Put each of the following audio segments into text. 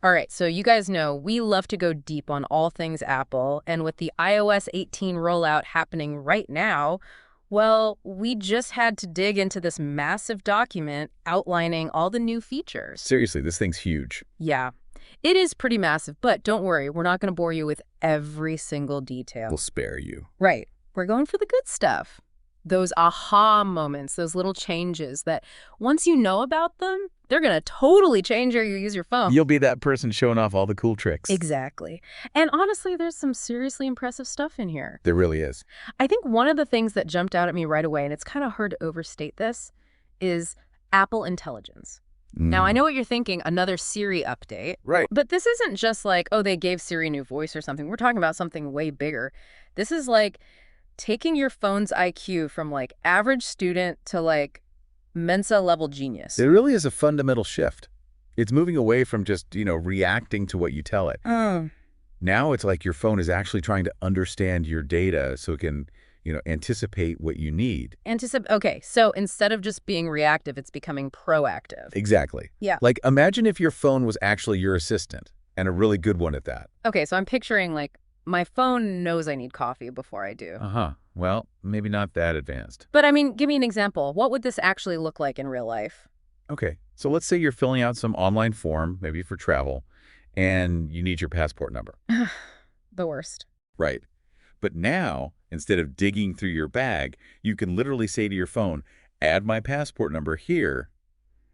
All right, so you guys know we love to go deep on all things Apple, and with the iOS 18 rollout happening right now, well, we just had to dig into this massive document outlining all the new features. Seriously, this thing's huge. Yeah, it is pretty massive, but don't worry, we're not going to bore you with every single We'll detail. spare you. Right. We're going for the good stuff. Those aha moments, those little changes that once you know about them, they're going to totally change how you use your phone. You'll be that person showing off all the cool tricks. Exactly. And honestly, there's some seriously impressive stuff in here. There really is. I think one of the things that jumped out at me right away, and it's kind of hard to overstate this, is Apple Intelligence. Now, I know what you're thinking, another Siri update. Right. But this isn't just like, oh, they gave Siri a new voice or something. We're talking about something way bigger. This is like taking your phone's IQ from like average student to like Mensa level genius. It really is a fundamental shift. It's moving away from just, reacting to what you tell it. Now it's like your phone is actually trying to understand your data so it can, anticipate what you need. Okay, so instead of just being reactive, it's becoming proactive. Exactly. Yeah. Like, imagine if your phone was actually your assistant, and a really good one at that. Okay, so I'm picturing like my phone knows I need coffee before I do. Uh-huh. Well, maybe not that advanced. But I mean, give me an example. What would this actually look like in real life? Okay, so let's say you're filling out some online form, maybe for travel, and you need your passport number. The worst. Right. But now, instead of digging through your bag, you can literally say to your phone, add my passport number here,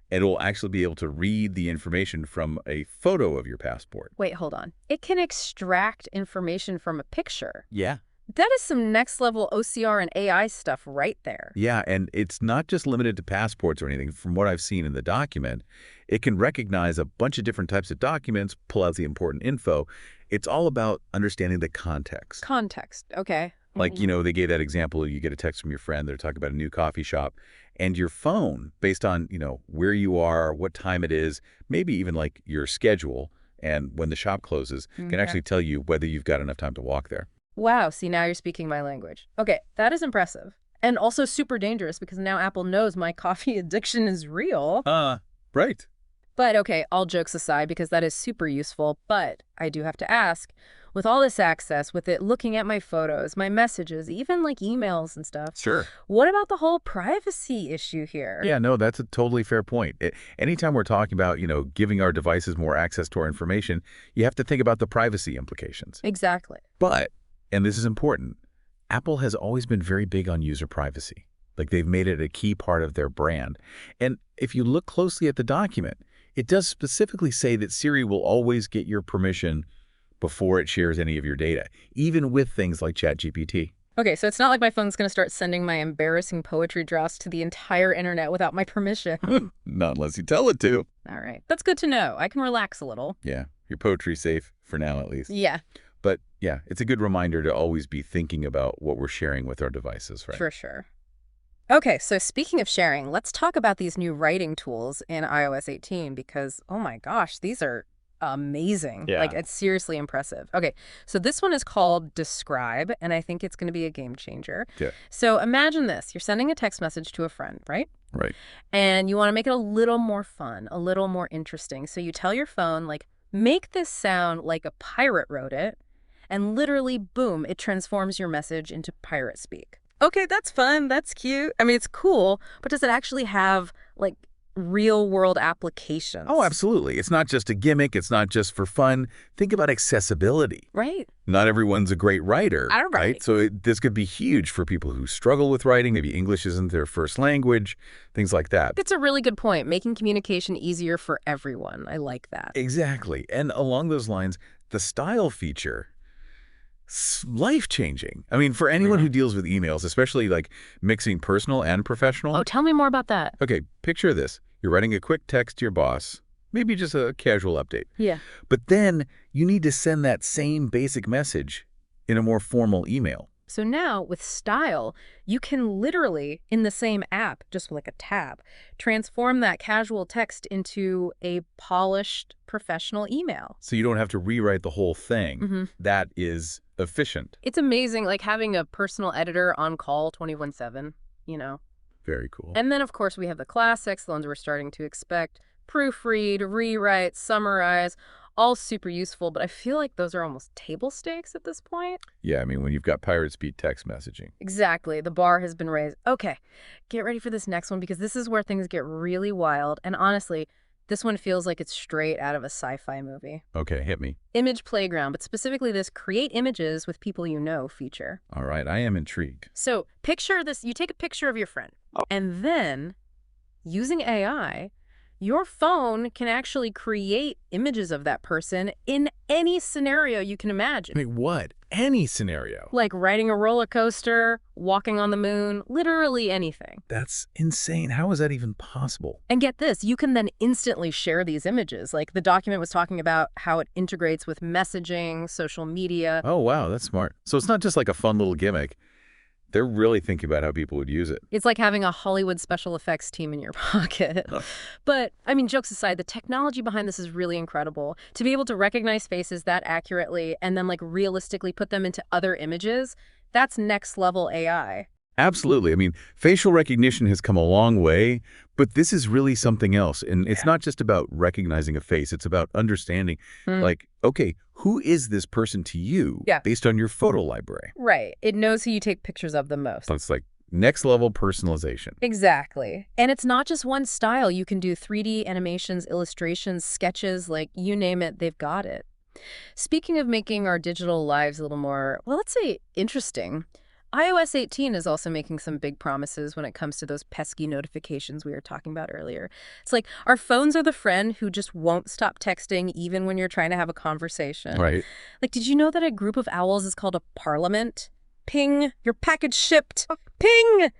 and it will actually be able to read the information from a photo of your passport. Wait, hold on. It can extract information from a picture. Yeah. That is some next level OCR and AI stuff right there. Yeah, and it's not just limited to passports or anything. From what I've seen in the document, it can recognize a bunch of different types of documents, pull out the important info. It's all about understanding the context. Context, okay. Like, they gave that example, you get a text from your friend, they're talking about a new coffee shop, and your phone, based on, where you are, what time it is, maybe even like your schedule and when the shop closes, can actually tell you whether you've got enough time to walk there. Wow, see, now you're speaking my language. Okay, that is impressive. And also super dangerous because now Apple knows my coffee addiction is real. Right. But okay, all jokes aside, because that is super useful, but I do have to ask, with all this access, with it looking at my photos, my messages, even like emails and stuff, Sure. what about the whole privacy issue here? Yeah, no, that's a totally fair point. Anytime we're talking about, giving our devices more access to our information, you have to think about the privacy implications. Exactly. But, and this is important, Apple has always been very big on user privacy. Like, they've made it a key part of their brand. And if you look closely at the document, it does specifically say that Siri will always get your permission before it shares any of your data, even with things like ChatGPT. Okay, so it's not like my phone's going to start sending my embarrassing poetry drafts to the entire internet without my permission. Not unless you tell it to. All right, that's good to know. I can relax a little. Yeah, your poetry's safe for now at least. Yeah. But yeah, it's a good reminder to always be thinking about what we're sharing with our devices, right? For sure. Okay, so speaking of sharing, let's talk about these new writing tools in iOS 18 because, oh my gosh, these are amazing. Yeah. Like, it's seriously impressive. Okay, so this one is called Describe, and I think it's going to be a game changer. Yeah. So imagine this. You're sending a text message to a friend, right? Right. And you want to make it a little more fun, a little more interesting. So you tell your phone, like, make this sound like a pirate wrote it, and literally, boom, it transforms your message into pirate speak. Okay, that's fun. That's cute. I mean, it's cool, but does it actually have, like, real-world applications? Oh, absolutely. It's not just a gimmick. It's not just for fun. Think about accessibility. Right. Not everyone's a great writer, All right. So this could be huge for people who struggle with writing. Maybe English isn't their first language, things like that. That's a really good point. Making communication easier for everyone. I like that. Exactly. And along those lines, the style feature, life-changing. I mean, for anyone who deals with emails, especially like mixing personal and professional. Oh, tell me more about that. Okay, picture this. You're writing a quick text to your boss, maybe just a casual update. Yeah. But then you need to send that same basic message in a more formal email. So now, with style, you can literally, in the same app, just like a tab, transform that casual text into a polished, professional email. So you don't have to rewrite the whole thing. That is efficient. It's amazing, like having a personal editor on call 24/7, you know. Very cool. And then, of course, we have the classics, the ones we're starting to expect. Proofread, rewrite, summarize, All super useful, but I feel like those are almost table stakes at this point. Yeah, I mean, when you've got pirate speed text messaging. Exactly. The bar has been raised. Okay, get ready for this next one because this is where things get really wild. And honestly, this one feels like it's straight out of a sci-fi movie. Okay, hit me. Image Playground, but specifically this create images with people you know feature. All right, I am intrigued. So picture this, you take a picture of your friend, and then using AI, your phone can actually create images of that person in any scenario you can imagine. Wait, what? Any scenario? Like riding a roller coaster, walking on the moon, literally anything. That's insane. How is that even possible? And get this, you can then instantly share these images. Like the document was talking about how it integrates with messaging, social media. Oh, wow, that's smart. So it's not just like a fun little gimmick. They're really thinking about how people would use it. It's like having a Hollywood special effects team in your pocket. Huh. But, I mean, jokes aside, the technology behind this is really incredible. To be able to recognize faces that accurately and then, like, realistically put them into other images, that's next level AI. Absolutely. I mean, facial recognition has come a long way, but this is really something else. And it's not just about recognizing a face. It's about understanding, like, okay, who is this person to you based on your photo library? Right. It knows who you take pictures of the most. So it's like next level personalization. Exactly. And it's not just one style. You can do 3D animations, illustrations, sketches, like you name it, they've got it. Speaking of making our digital lives a little more, well, let's say interesting, iOS 18 is also making some big promises when it comes to those pesky notifications we were talking about earlier. It's like our phones are the friend who just won't stop texting even when you're trying to have a conversation. Right. Like, did you know that a group of owls is called a parliament? Ping, your package shipped. Ping!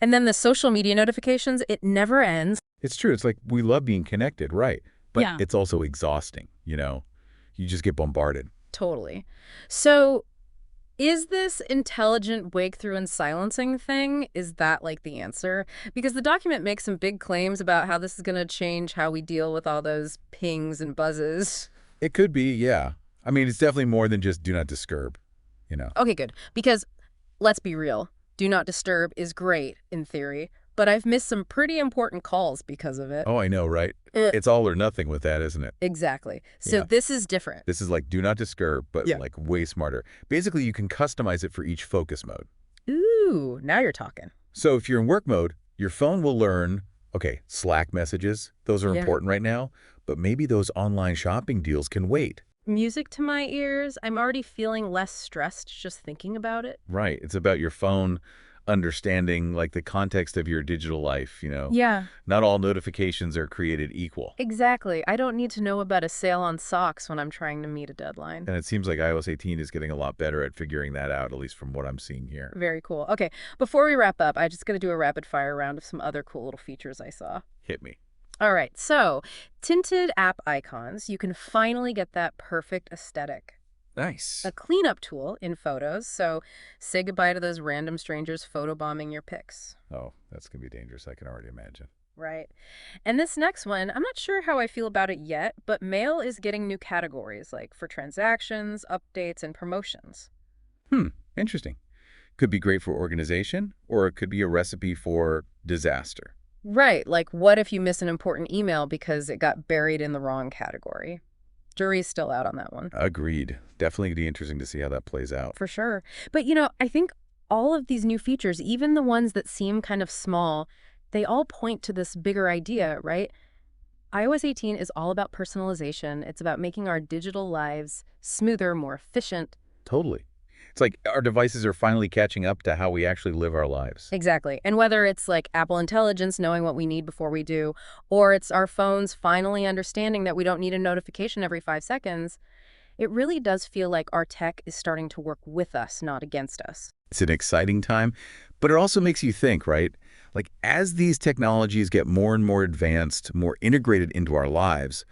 And then the social media notifications, it never ends. It's true. It's like we love being connected, right? But Yeah. it's also exhausting, you know? You just get bombarded. Totally. So is this intelligent breakthrough and silencing thing, is that like the answer? Because the document makes some big claims about how this is going to change how we deal with all those pings and buzzes. It could be, yeah. I mean, it's definitely more than just do not disturb, you know? Okay, good. Because let's be real. Do not disturb is great in theory, but I've missed some pretty important calls because of it. Oh, I know, right? It's all or nothing with that, isn't it? Exactly. So Yeah. this is different. This is like do not disturb, but Yeah. like way smarter. Basically, you can customize it for each focus mode. Ooh, now you're talking. So if you're in work mode, your phone will learn, okay, Slack messages, those are Yeah. important right now, but maybe those online shopping deals can wait. Music to my ears. I'm already feeling less stressed just thinking about it. Right. It's about your phone understanding like the context of your digital life, you know? Yeah. Not all notifications are created equal. Exactly. I don't need to know about a sale on socks when I'm trying to meet a deadline. And it seems like iOS 18 is getting a lot better at figuring that out, at least from what I'm seeing here. Very cool. Okay, before we wrap up, I just got to do a rapid fire round of some other cool little features I saw. Hit me. All right, so tinted app icons. You can finally get that perfect aesthetic. Nice. A cleanup tool in Photos, so say goodbye to those random strangers photobombing your pics. Oh, that's going to be dangerous. I can already imagine. Right. And this next one, I'm not sure how I feel about it yet, but Mail is getting new categories, like for transactions, updates, and promotions. Interesting. Could be great for organization, or it could be a recipe for disaster. Right, like what if you miss an important email because it got buried in the wrong category? Jury's still out on that one. Agreed. Definitely be interesting to see how that plays out. For sure. But, I think all of these new features, even the ones that seem kind of small, they all point to this bigger idea, right? iOS 18 is all about personalization. It's about making our digital lives smoother, more efficient. Totally. It's like our devices are finally catching up to how we actually live our lives. Exactly. And whether it's like Apple Intelligence knowing what we need before we do, or it's our phones finally understanding that we don't need a notification every 5 seconds, it really does feel like our tech is starting to work with us, not against us. It's an exciting time, but it also makes you think, right? Like as these technologies get more and more advanced, more integrated into our lives,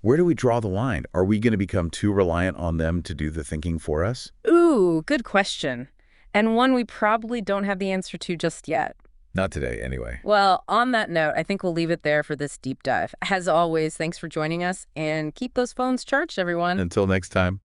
where do we draw the line? Are we going to become too reliant on them to do the thinking for us? Ooh, good question. And one we probably don't have the answer to just yet. Not today, anyway. Well, on that note, I think we'll leave it there for this deep dive. As always, thanks for joining us, and keep those phones charged, everyone. Until next time.